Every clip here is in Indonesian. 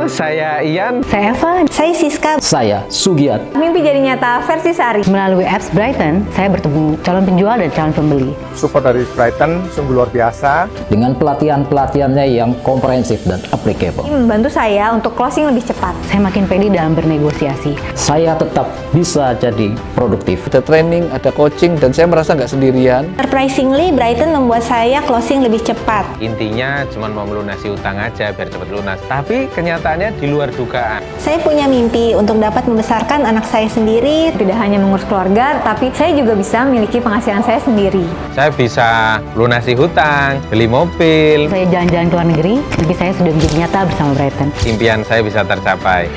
Halo, saya Ian. Saya Eva. Saya Siska. Saya Sugiat. Mimpi jadi nyata versi Sari. Melalui apps Brighton, saya bertemu calon penjual dan calon pembeli. Support dari Brighton sungguh luar biasa. Dengan pelatihan-pelatihannya yang komprehensif dan applicable. Ini membantu saya untuk closing lebih cepat. Saya makin pede dalam bernegosiasi. Saya tetap bisa jadi produktif. Ada training, ada coaching, dan saya merasa nggak sendirian. Surprisingly, Brighton membuat saya closing lebih cepat. Intinya cuma mau melunasi utang aja biar cepat lunas. Tapi kenyataannya di luar dugaan. Saya punya mimpi untuk dapat membesarkan anak saya sendiri. Tidak hanya mengurus keluarga, tapi saya juga bisa memiliki penghasilan saya sendiri. Saya bisa lunasi hutang, beli mobil. Saya jalan-jalan ke luar negeri, mimpi saya sudah menjadi nyata bersama Brighton. Impian saya bisa tercapai.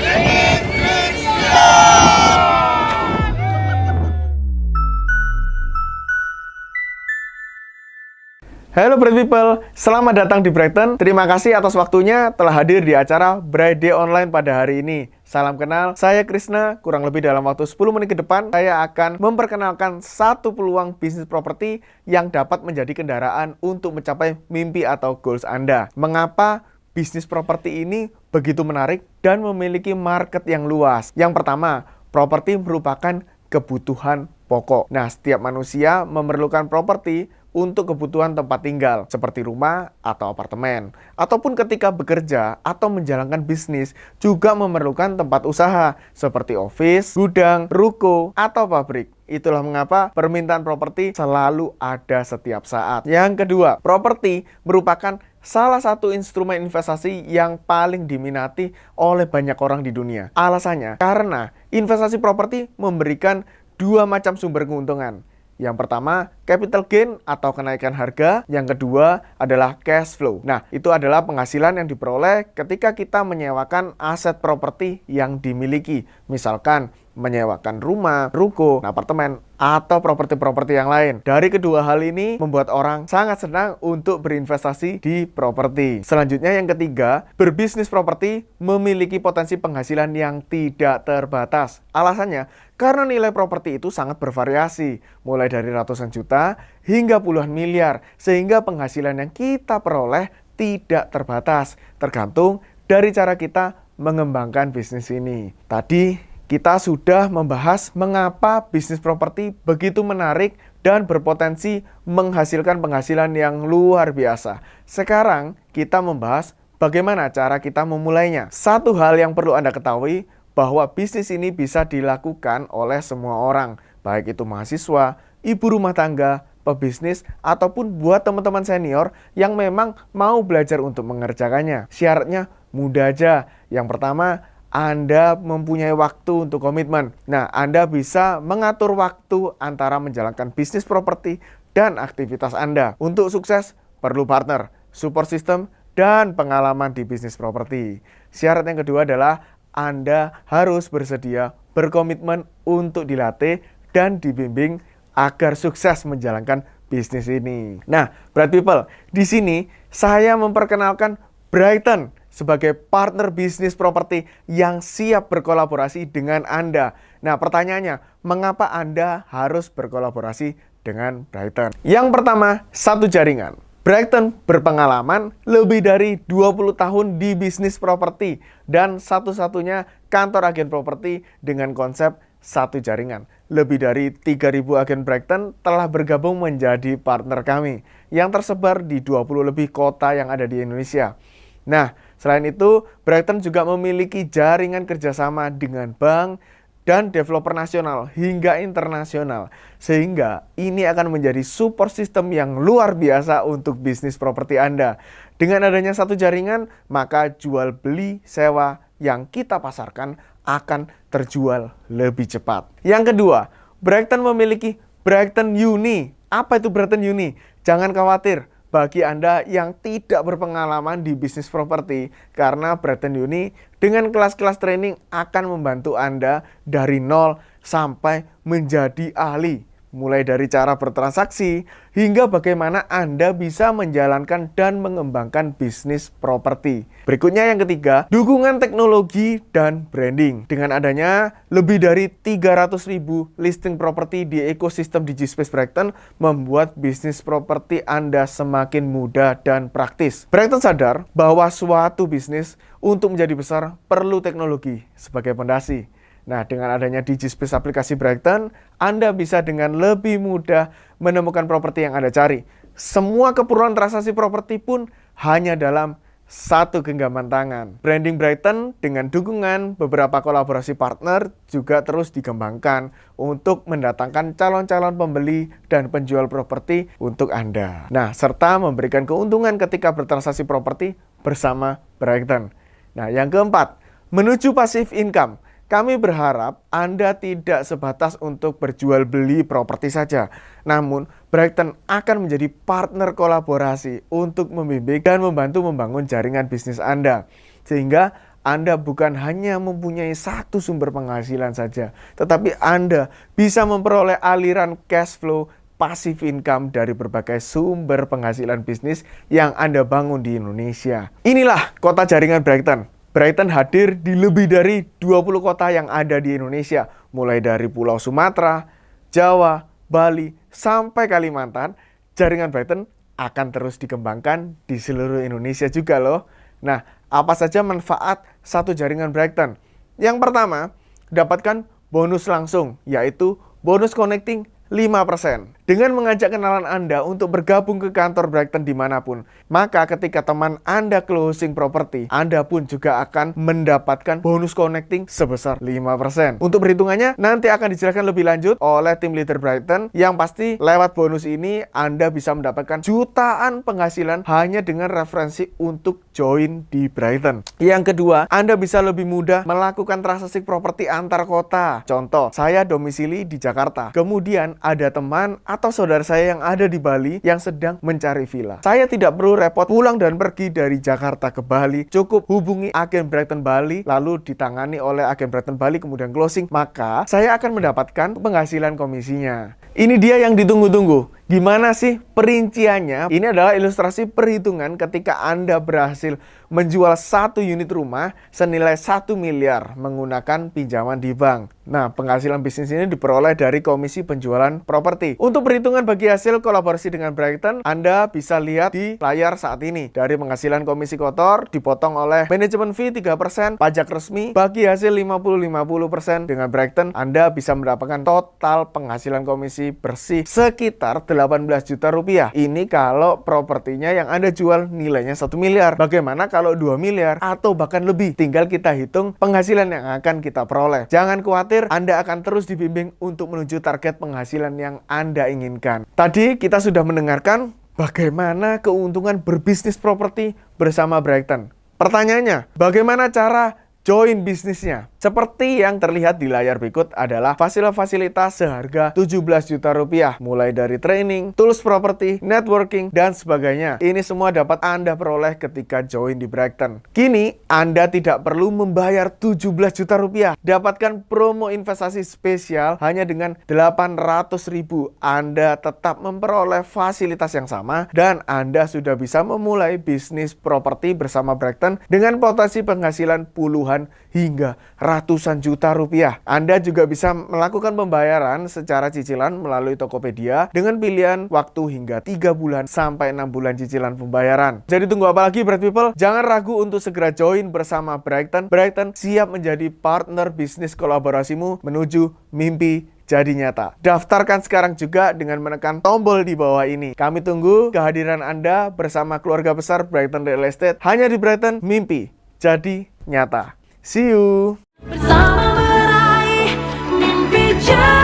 Halo Bright People, selamat datang di Brighton. Terima kasih atas waktunya telah hadir di acara Bright Day Online pada hari ini. Salam kenal, saya Krisna. Kurang lebih dalam waktu 10 menit ke depan, saya akan memperkenalkan satu peluang bisnis properti yang dapat menjadi kendaraan untuk mencapai mimpi atau goals Anda. Mengapa bisnis properti ini begitu menarik dan memiliki market yang luas? Yang pertama, properti merupakan kebutuhan pokok. Nah, setiap manusia memerlukan properti untuk kebutuhan tempat tinggal, seperti rumah atau apartemen. Ataupun ketika bekerja atau menjalankan bisnis, juga memerlukan tempat usaha, seperti office, gudang, ruko, atau pabrik. Itulah mengapa permintaan properti selalu ada setiap saat. Yang kedua, properti merupakan salah satu instrumen investasi yang paling diminati oleh banyak orang di dunia. Alasannya, karena investasi properti memberikan dua macam sumber keuntungan. Yang pertama, capital gain atau kenaikan harga. Yang kedua adalah cash flow. Nah, itu adalah penghasilan yang diperoleh ketika kita menyewakan aset properti yang dimiliki. Misalkan, menyewakan rumah, ruko, apartemen, atau properti-properti yang lain. Dari kedua hal ini membuat orang sangat senang untuk berinvestasi di properti. Selanjutnya yang ketiga, berbisnis properti memiliki potensi penghasilan yang tidak terbatas. Alasannya, karena nilai properti itu sangat bervariasi, mulai dari ratusan juta hingga puluhan miliar, sehingga penghasilan yang kita peroleh tidak terbatas, tergantung dari cara kita mengembangkan bisnis ini. Tadi kita sudah membahas mengapa bisnis properti begitu menarik dan berpotensi menghasilkan penghasilan yang luar biasa. Sekarang kita membahas bagaimana cara kita memulainya. Satu hal yang perlu Anda ketahui, bahwa bisnis ini bisa dilakukan oleh semua orang, baik itu mahasiswa, ibu rumah tangga, pebisnis, ataupun buat teman-teman senior yang memang mau belajar untuk mengerjakannya. Syaratnya mudah aja. Yang pertama, Anda mempunyai waktu untuk komitmen. Nah, Anda bisa mengatur waktu antara menjalankan bisnis properti dan aktivitas Anda. Untuk sukses, perlu partner, support system, dan pengalaman di bisnis properti. Syarat yang kedua adalah Anda harus bersedia berkomitmen untuk dilatih dan dibimbing agar sukses menjalankan bisnis ini. Nah, Bright People, di sini saya memperkenalkan Brighton sebagai partner bisnis properti yang siap berkolaborasi dengan Anda. Nah, pertanyaannya, mengapa Anda harus berkolaborasi dengan Brighton? Yang pertama, satu jaringan. Brighton berpengalaman lebih dari 20 tahun di bisnis properti dan satu-satunya kantor agen properti dengan konsep satu jaringan. Lebih dari 3.000 agen Brighton telah bergabung menjadi partner kami yang tersebar di 20 lebih kota yang ada di Indonesia. Nah, selain itu, Brighton juga memiliki jaringan kerjasama dengan bank dan developer nasional hingga internasional. Sehingga ini akan menjadi support system yang luar biasa untuk bisnis properti Anda. Dengan adanya satu jaringan, maka jual beli sewa yang kita pasarkan akan terjual lebih cepat. Yang kedua, Brighton memiliki Brighton Uni. Apa itu Brighton Uni? Jangan khawatir bagi Anda yang tidak berpengalaman di bisnis properti, karena Brighton Uni dengan kelas-kelas training akan membantu Anda dari nol sampai menjadi ahli. mulai dari cara bertransaksi hingga bagaimana Anda bisa menjalankan dan mengembangkan bisnis properti. Berikutnya yang ketiga, dukungan teknologi dan branding. Dengan adanya lebih dari 300.000 listing properti di ekosistem DigiSpace Brighton membuat bisnis properti Anda semakin mudah dan praktis. Brighton sadar bahwa suatu bisnis untuk menjadi besar perlu teknologi sebagai pondasi. Nah, dengan adanya DigiSpace aplikasi Brighton, Anda bisa dengan lebih mudah menemukan properti yang Anda cari. Semua keperluan transaksi properti pun hanya dalam satu genggaman tangan. Branding Brighton dengan dukungan beberapa kolaborasi partner juga terus dikembangkan untuk mendatangkan calon-calon pembeli dan penjual properti untuk Anda. Nah, serta memberikan keuntungan ketika bertransaksi properti bersama Brighton. Nah, yang keempat, menuju passive income. Kami berharap Anda tidak sebatas untuk berjual beli properti saja, namun Brighton akan menjadi partner kolaborasi untuk membimbing dan membantu membangun jaringan bisnis Anda. Sehingga Anda bukan hanya mempunyai satu sumber penghasilan saja, tetapi Anda bisa memperoleh aliran cash flow passive income dari berbagai sumber penghasilan bisnis yang Anda bangun di Indonesia. Inilah kota jaringan Brighton. Brighton hadir di lebih dari 20 kota yang ada di Indonesia, mulai dari Pulau Sumatera, Jawa, Bali, sampai Kalimantan. Jaringan Brighton akan terus dikembangkan di seluruh Indonesia juga loh. Nah, apa saja manfaat satu jaringan Brighton? Yang pertama, dapatkan bonus langsung, yaitu bonus connecting 5%. Dengan mengajak kenalan Anda untuk bergabung ke kantor Brighton dimanapun, maka ketika teman Anda closing properti, Anda pun juga akan mendapatkan bonus connecting sebesar 5%. Untuk perhitungannya, nanti akan dijelaskan lebih lanjut oleh tim leader Brighton. Yang pasti, lewat bonus ini, Anda bisa mendapatkan jutaan penghasilan hanya dengan referensi untuk join di Brighton. Yang kedua, Anda bisa lebih mudah melakukan transaksi properti antar kota. Contoh, saya domisili di Jakarta. Kemudian, ada teman atau saudara saya yang ada di Bali yang sedang mencari villa. Saya tidak perlu repot pulang dan pergi dari Jakarta ke Bali. Cukup hubungi agen Brighton Bali, lalu ditangani oleh agen Brighton Bali, kemudian closing. Maka saya akan mendapatkan penghasilan komisinya. Ini dia yang ditunggu-tunggu. Gimana sih perinciannya? Ini adalah ilustrasi perhitungan ketika Anda berhasil menjual satu unit rumah senilai 1 miliar menggunakan pinjaman di bank. Nah, penghasilan bisnis ini diperoleh dari komisi penjualan properti. Untuk perhitungan bagi hasil kolaborasi dengan Brighton, Anda bisa lihat di layar saat ini. Dari penghasilan komisi kotor dipotong oleh manajemen fee 3%, pajak resmi, bagi hasil 50-50% dengan Brighton, Anda bisa mendapatkan total penghasilan komisi bersih sekitar 18 juta rupiah. Ini kalau propertinya yang Anda jual nilainya 1 miliar. Bagaimana kalau 2 miliar atau bahkan lebih? Tinggal kita hitung penghasilan yang akan kita peroleh. Jangan khawatir, Anda akan terus dibimbing untuk menuju target penghasilan yang Anda inginkan. Tadi kita sudah mendengarkan bagaimana keuntungan berbisnis properti bersama Brighton. Pertanyaannya, bagaimana cara join bisnisnya? Seperti yang terlihat di layar berikut adalah fasilitas seharga 17 juta rupiah. Mulai dari training, tools property, networking, dan sebagainya. Ini semua dapat Anda peroleh ketika join di Brighton. Kini, Anda tidak perlu membayar 17 juta rupiah. Dapatkan promo investasi spesial hanya dengan 800.000. Anda tetap memperoleh fasilitas yang sama dan Anda sudah bisa memulai bisnis properti bersama Brighton dengan potensi penghasilan puluhan hingga ratusan juta rupiah. Anda juga bisa melakukan pembayaran secara cicilan melalui Tokopedia dengan pilihan waktu hingga 3 bulan sampai 6 bulan cicilan pembayaran. Jadi tunggu apa lagi, Bright People? Jangan ragu untuk segera join bersama Brighton. Brighton siap menjadi partner bisnis kolaborasimu menuju mimpi jadi nyata. Daftarkan sekarang juga dengan menekan tombol di bawah ini. Kami tunggu kehadiran Anda bersama keluarga besar Brighton Real Estate hanya di Brighton Mimpi Jadi Nyata. See you. Bersama meraih mimpi jadi